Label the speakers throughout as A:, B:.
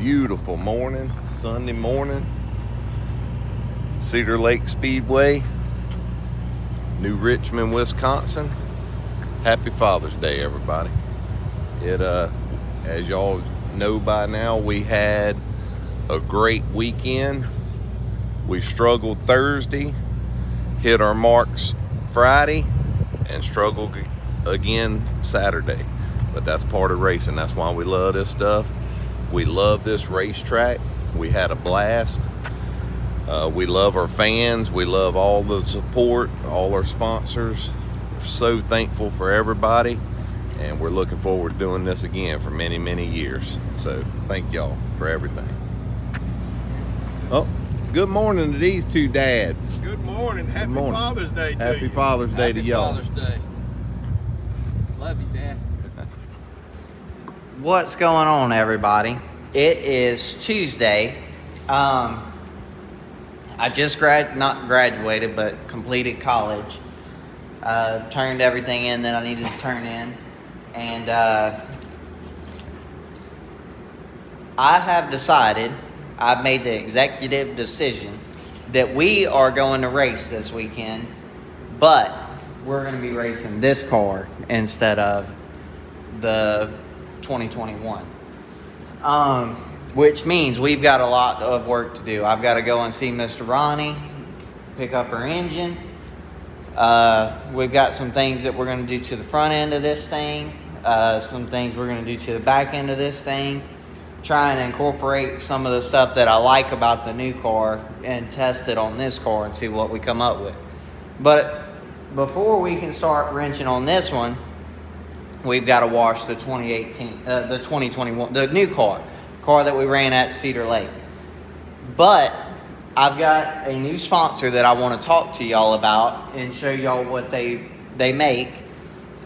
A: beautiful morning, Sunday morning. Cedar Lake Speedway, New Richmond, Wisconsin. Happy Father's Day, everybody. As y'all know by now, we had a great weekend. We struggled Thursday, hit our marks Friday, and struggled again Saturday. But that's part of racing. That's why we love this stuff. We love this racetrack. We had a blast. We love our fans. We love all the support, all our sponsors. We're so thankful for everybody, and we're looking forward to doing this again for many, many years. So thank y'all for everything. Oh, good morning to these two dads.
B: Good morning. Happy Father's Day to you.
A: Happy Father's Day to y'all.
C: Happy Father's Day. Love you, Dad.
D: What's going on, everybody? It is Tuesday. I just not graduated, but completed college. Turned everything in that I needed to turn in. And I have decided, I've made the executive decision that we are going to race this weekend, but we're going to be racing this car instead of the 2021. Which means we've got a lot of work to do. I've got to go and see Mr. Ronnie, pick up her engine. We've got some things that we're going to do to the front end of this thing. Some things we're going to do to the back end of this thing. Try and incorporate some of the stuff that I like about the new car and test it on this car and see what we come up with. But before we can start wrenching on this one, we've got to wash the 2021, the new car that we ran at Cedar Lake. But I've got a new sponsor that I want to talk to y'all about and show y'all what they make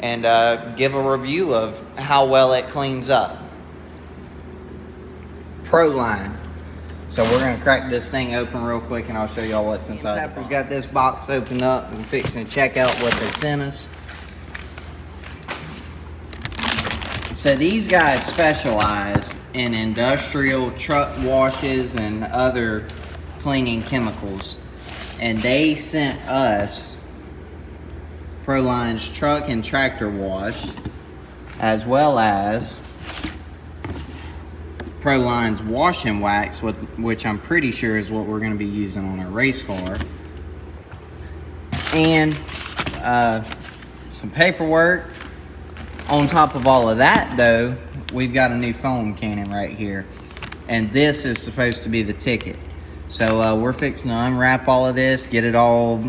D: and give a review of how well it cleans up. Proline. So we're going to crack this thing open real quick and I'll show y'all what's inside. Pepper's got this box opened up and fixing to check out what they sent us. So these guys specialize in industrial truck washes and other cleaning chemicals. And they sent us Proline's truck and tractor wash, as well as Proline's wash and wax, which I'm pretty sure is what we're going to be using on our race car. And some paperwork. On top of all of that, though, we've got a new foam cannon right here. And this is supposed to be the ticket. So we're fixing to unwrap all of this, get it all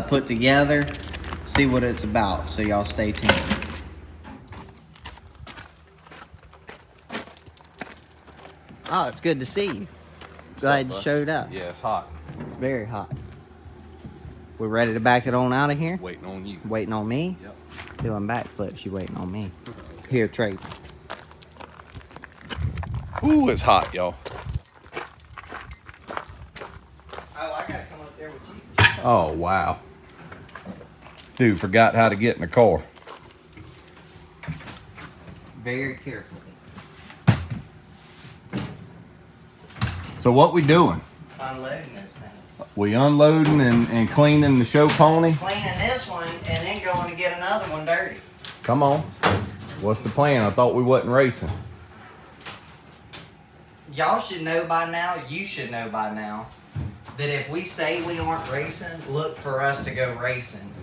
D: put together, see what it's about. So y'all stay tuned. Oh, it's good to see you. Glad you showed up.
A: Yeah, it's hot.
D: It's very hot. We're ready to back it on out of here?
A: Waiting on you.
D: Waiting on me?
A: Yep.
D: Doing backflips, you waiting on me. Here, Trey.
A: Ooh, it's hot, y'all.
D: Oh, I gotta come up there with you.
A: Oh, wow. Dude forgot how to get in the car.
D: Very carefully.
A: So what we doing?
D: Unloading this thing.
A: We unloading and cleaning the show pony?
D: Cleaning this one and then going to get another one dirty.
A: Come on. What's the plan? I thought we wasn't racing.
D: Y'all should know by now, you should know by now, that if we say we aren't racing, look for us to go racing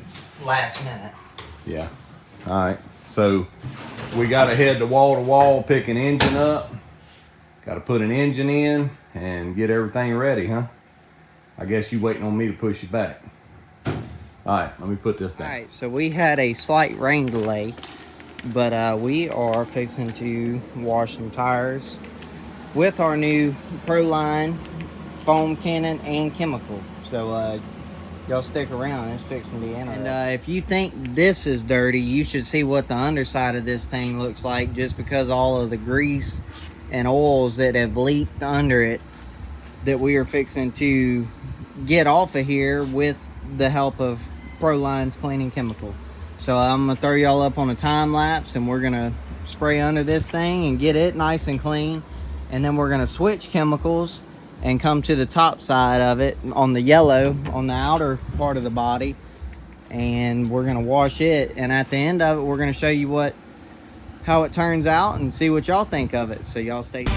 D: last minute.
A: Yeah. All right. So we got to head to wall, pick an engine up. Got to put an engine in and get everything ready, huh? I guess you waiting on me to push you back. All right, let me put this down.
D: All right, so we had a slight rain delay, but we are fixing to wash some tires with our new Proline foam cannon and chemical. So y'all stick around, it's fixing to be interesting. And if you think this is dirty, you should see what the underside of this thing looks like, just because all of the grease and oils that have leaked under it that we are fixing to get off of here with the help of Proline's cleaning chemical. So I'm gonna throw y'all up on a time lapse and we're gonna spray under this thing and get it nice and clean. and then we're gonna switch chemicals and come to the top side of it on the yellow on the outer part of the body, and we're gonna wash it, and at the end of it we're gonna show you how it turns out and see what y'all think of it. So y'all stay tuned.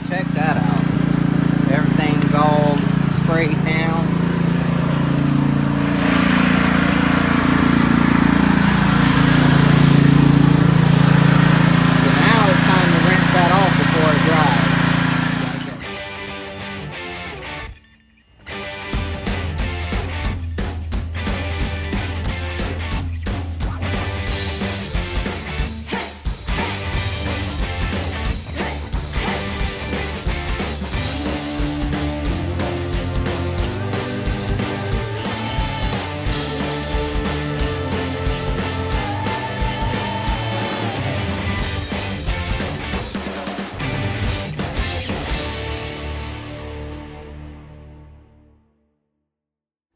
D: Check that out. Everything's all sprayed down. So now it's time to rinse that off before it dries.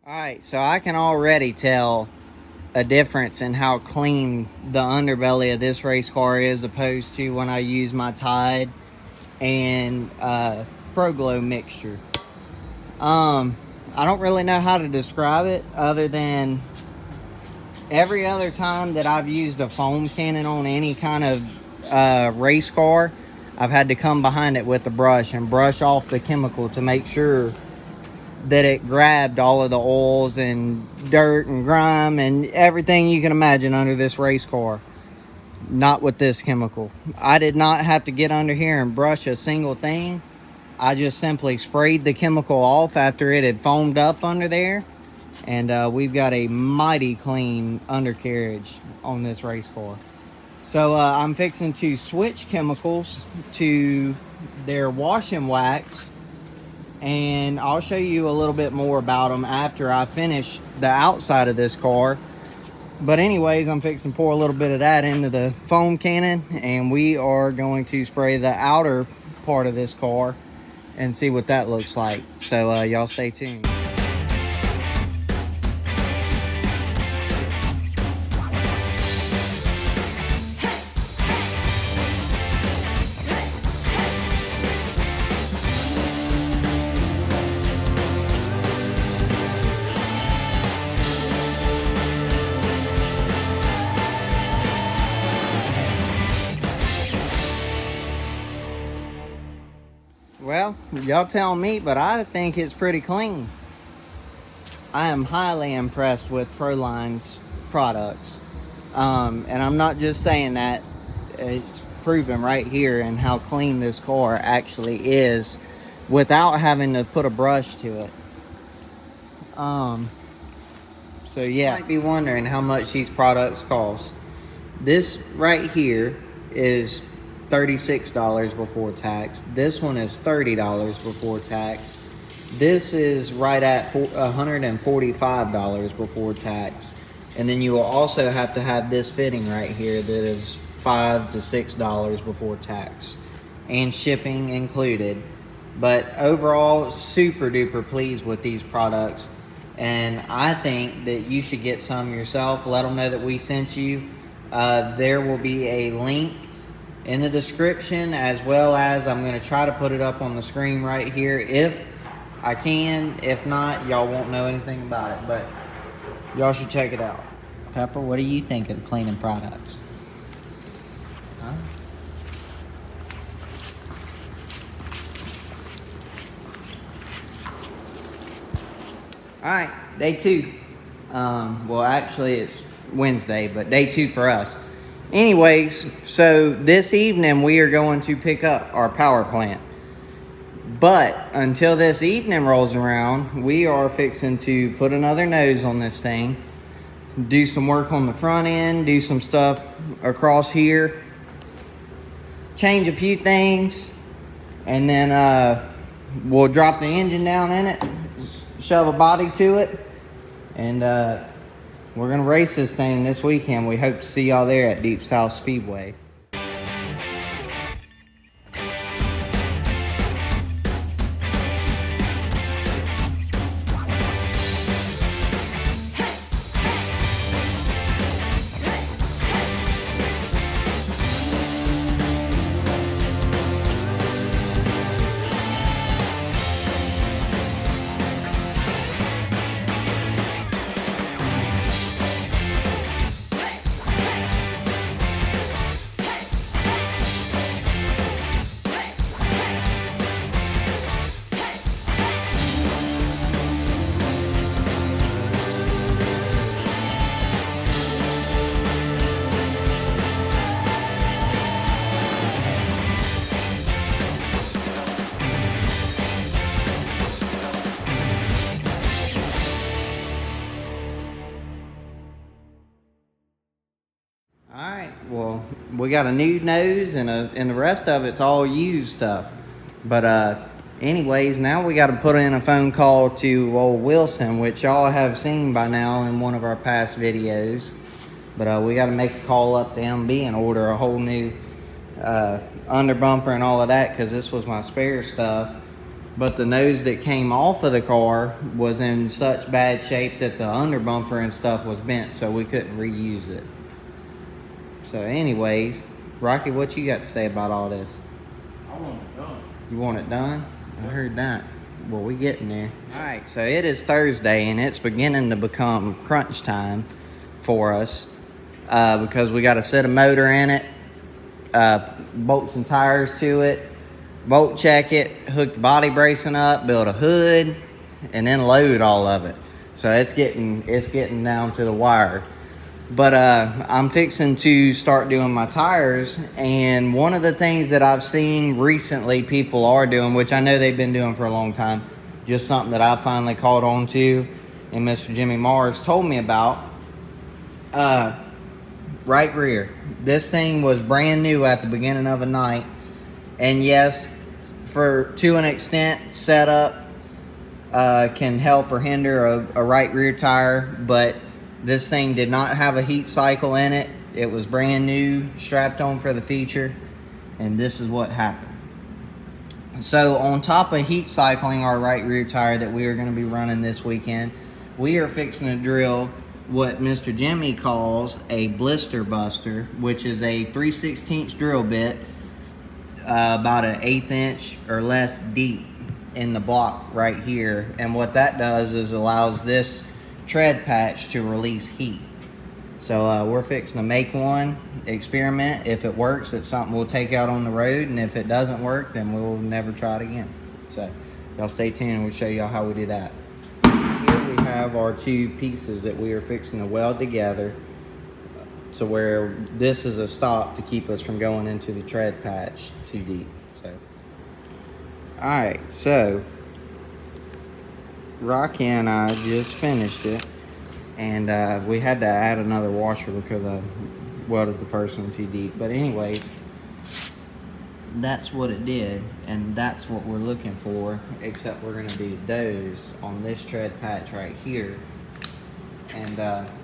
D: Alright, so I can already tell a difference in how clean the underbelly of this race car is opposed to when I use my Tide and Pro Glow mixture. I don't really know how to describe it other than every other time that I've used a foam cannon on any kind of race car, I've had to come behind it with a brush and brush off the chemical to make sure that it grabbed all of the oils and dirt and grime and everything you can imagine under this race car. Not with this chemical. I did not have to get under here and brush a single thing. I just simply sprayed the chemical off after it had foamed up under there, and we've got a mighty clean undercarriage on this race car. So I'm fixing to switch chemicals to their wash and wax, and I'll show you a little bit more about them after I finish the outside of this car. But anyways, I'm fixing to pour a little bit of that into the foam cannon, and we are going to spray the outer part of this car and see what that looks like. So y'all stay tuned. Well, y'all tell me, but I think it's pretty clean. I am highly impressed with Proline's products. And I'm not just saying that. It's proven right here in how clean this car actually is without having to put a brush to it. So yeah, you might be wondering how much these products cost. This right here is $36 before tax. This one is $30 before tax. This is right at $145 before tax. And then you will also have to have this fitting right here that is $5 to $6 before tax and shipping included. But overall, super duper pleased with these products, and I think that you should get some yourself. Let them know that we sent you. There will be a link in the description, as well as I'm going to try to put it up on the screen right here if I can. If not, y'all won't know anything about it, but y'all should check it out. Pepper, what do you think of the cleaning products? Huh? All right, day 2. Well, actually it's Wednesday, but day 2 for us. Anyways, so this evening we are going to pick up our power plant. But until this evening rolls around, we are fixing to put another nose on this thing, do some work on the front end, do some stuff across here, change a few things, and then we'll drop the engine down in it, shove a body to it, and we're going to race this thing this weekend. We hope to see y'all there at Deep South Speedway. we got a new nose and the rest of it's all used stuff. But anyways, now we got to put in a phone call to old Wilson, which y'all have seen by now in one of our past videos. But we got to make a call up to MB and order a whole new under bumper and all of that, because this was my spare stuff. But the nose that came off of the car was in such bad shape that the under bumper and stuff was bent, so we couldn't reuse it. So anyways, Rocky, what you got to say about all this?
C: I want it done.
D: You want it done? I heard that. Well, we getting there. All right, so it is Thursday, and it's beginning to become crunch time for us because we got to set a motor in it, bolt some tires to it, bolt check it, hook the body bracing up, build a hood, and then load all of it. So it's getting down to the wire. But I'm fixing to start doing my tires, and one of the things that I've seen recently people are doing, which I know they've been doing for a long time, just something that I finally caught on to, and Mr. Jimmy Mars told me about, right rear. This thing was brand new at the beginning of the night, and yes, to an extent, setup can help or hinder a right rear tire, but this thing did not have a heat cycle in it. It was brand new, strapped on for the feature, and this is what happened. So on top of heat cycling our right rear tire that we are going to be running this weekend, we are fixing to drill what Mr. Jimmy calls a blister buster, which is a 3/16 drill bit, about an 1/8 inch or less deep in the block right here. And what that does is allows this tread patch to release heat. So we're fixing to make one, experiment. If it works, it's something we'll take out on the road, and if it doesn't work, then we'll never try it again. So y'all stay tuned and we'll show y'all how we do that. Here we have our two pieces that we are fixing to weld together to where this is a stop to keep us from going into the tread patch too deep. So, all right, so Rocky and I just finished it, and we had to add another washer because I welded the first one too deep. But anyways, that's what it did, and that's what we're looking for, except we're going to do those on this tread patch right here. And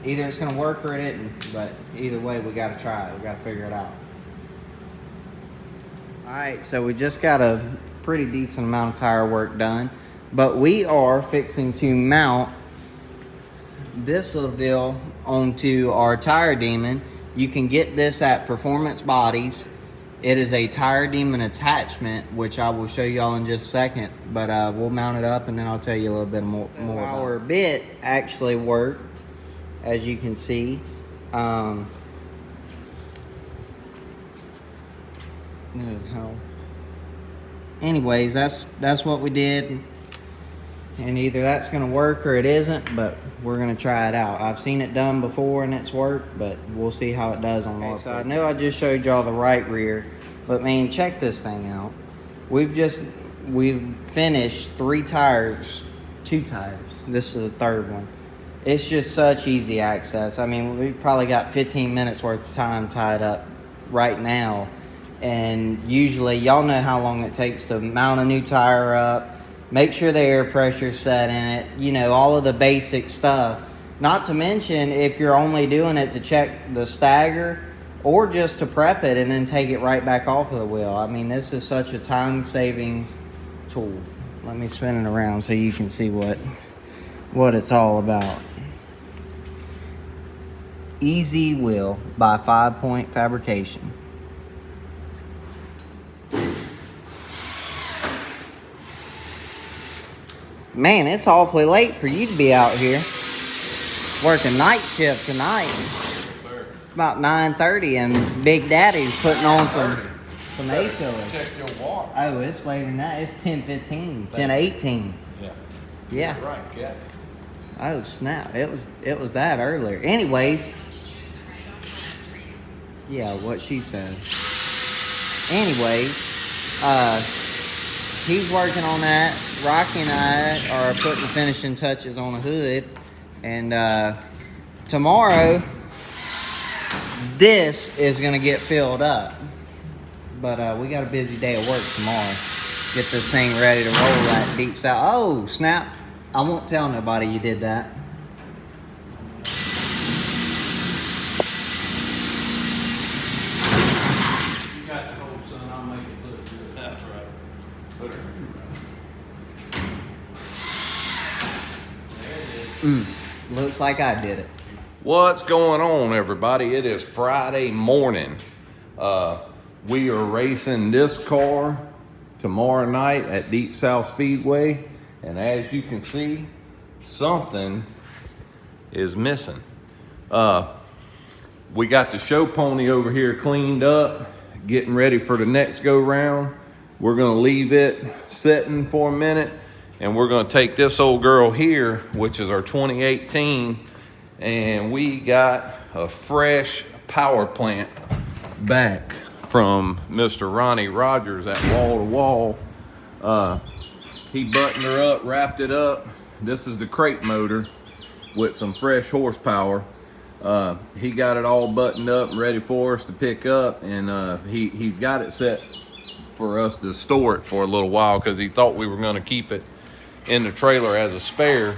D: either it's going to work or it isn't, but either way, we got to try it. We got to figure it out. All right, so we just got a pretty decent amount of tire work done, but we are fixing to mount this little deal onto our tire demon. You can get this at Performance Bodies. It is a tire demon attachment, which I will show y'all in just a second, but we'll mount it up and then I'll tell you a little bit more about it. Our bit actually worked, as you can see. Anyways, that's what we did, and either that's gonna work or it isn't, but we're gonna try it out. I've seen it done before and it's worked, but we'll see how it does on our side. I know I just showed y'all the right rear, but man, check this thing out. We've finished 2 tires. This is the third one. It's just such easy access. I mean, we probably got 15 minutes worth of time tied up right now. And usually, y'all know how long it takes to mount a new tire up, make sure the air pressure's set in it, you know, all of the basic stuff. Not to mention, if you're only doing it to check the stagger or just to prep it and then take it right back off of the wheel. I mean, this is such a time-saving tool. Let me spin it around so you can see what it's all about. Easy Wheel by 5 Point Fabrication. Man, it's awfully late for you to be out here working night shift tonight.
A: Yes, sir.
D: About 9:30, and Big Daddy's putting on some A-filler.
A: Check your watch.
D: Oh, it's later than that. It's 10:15, 10:18.
A: Yeah.
D: Yeah.
A: Right, yeah.
D: Oh snap! It was that earlier. Anyways, yeah, what she said. Anyways, he's working on that. Rocky and I are putting the finishing touches on the hood, and tomorrow this is gonna get filled up. But we got a busy day of work tomorrow. Get this thing ready to roll that deep south. Oh, snap. I won't tell nobody you did that.
C: You got the whole son, I'll make it look good.
A: That's right. Put her.
C: There it is.
D: Looks like I did it.
A: What's going on, everybody? It is Friday morning. We are racing this car tomorrow night at Deep South Speedway, and as you can see, something is missing. We got the show pony over here cleaned up, getting ready for the next go round. We're gonna leave it sitting for a minute, and we're gonna take this old girl here, which is our 2018, and we got a fresh power plant back from Mr. Ronnie Rogers at Wall to Wall. He buttoned her up, wrapped it up. This is the crate motor with some fresh horsepower. He got it all buttoned up and ready for us to pick up, and he's got it set for us to store it for a little while because he thought we were going to keep it in the trailer as a spare.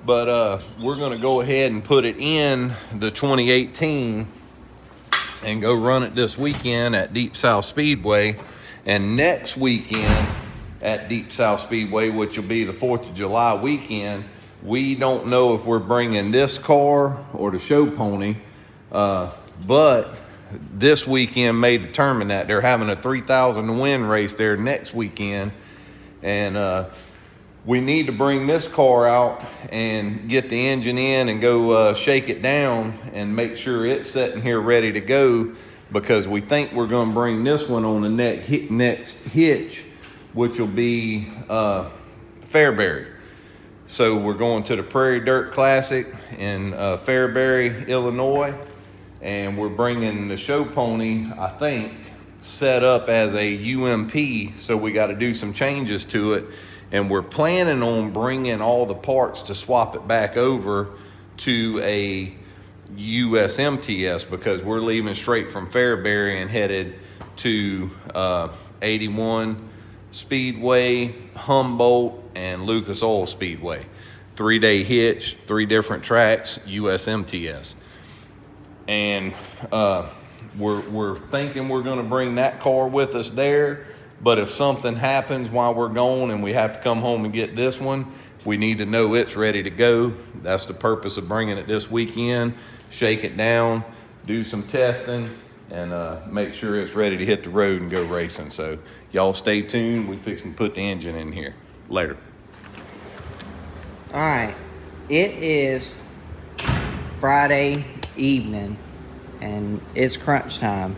A: But we're going to go ahead and put it in the 2018 and go run it this weekend at Deep South Speedway, and next weekend at Deep South Speedway, which will be the 4th of July weekend. We don't know if we're bringing this car or the show pony, but this weekend may determine that. They're having a 3,000 to win race there next weekend, and we need to bring this car out and get the engine in and go shake it down and make sure it's sitting here ready to go, because we think we're going to bring this one on the next hitch, which will be Fairbury. So we're going to the Prairie Dirt Classic in Fairbury, Illinois, and we're bringing the show pony, I think, set up as a UMP, so we got to do some changes to it. And we're planning on bringing all the parts to swap it back over to a USMTS, because we're leaving straight from Fairbury and headed to 81 Speedway, Humboldt, and Lucas Oil Speedway. 3-day hitch, 3 different tracks, USMTS. And we're thinking we're going to bring that car with us there. But if something happens while we're gone and we have to come home and get this one, we need to know it's ready to go. That's the purpose of bringing it this weekend. Shake it down, do some testing, and make sure it's ready to hit the road and go racing. So y'all stay tuned. We're fixing to put the engine in here. Later.
D: All right. It is Friday evening, and it's crunch time.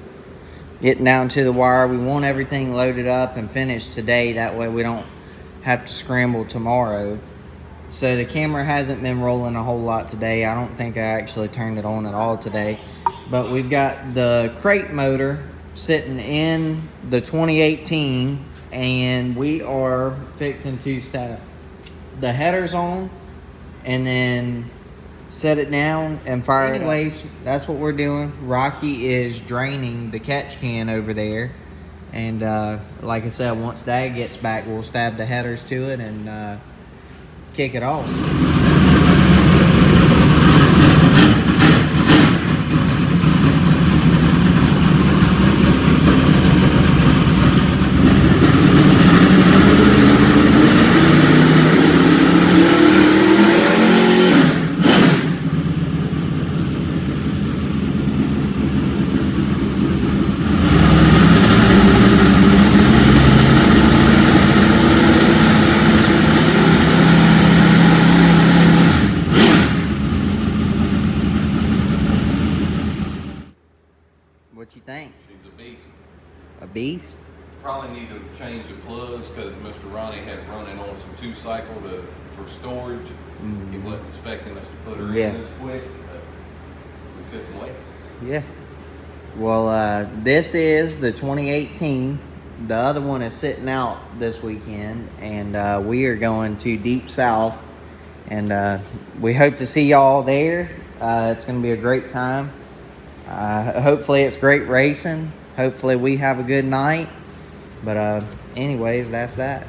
D: Getting down to the wire. We want everything loaded up and finished today. That way we don't have to scramble tomorrow. So the camera hasn't been rolling a whole lot today. I don't think I actually turned it on at all today. But we've got the crate motor sitting in the 2018, and we are fixing to step the headers on and then set it down and fire it. Anyways, that's what we're doing. Rocky is draining the catch can over there, and like I said, once Dad gets back, we'll stab the headers to it and kick it off. What you think?
A: She's a beast.
D: A beast?
A: Probably need to change the plugs because Mr. Ronnie had running on some 2-cycle for storage. Mm-hmm. He wasn't expecting us to put her in this quick, but we couldn't wait.
D: Yeah. Well, this is the 2018. The other one is sitting out this weekend, and we are going to Deep South, and we hope to see y'all there. It's going to be a great time. Hopefully it's great racing. Hopefully we have a good night. But anyways, that's that.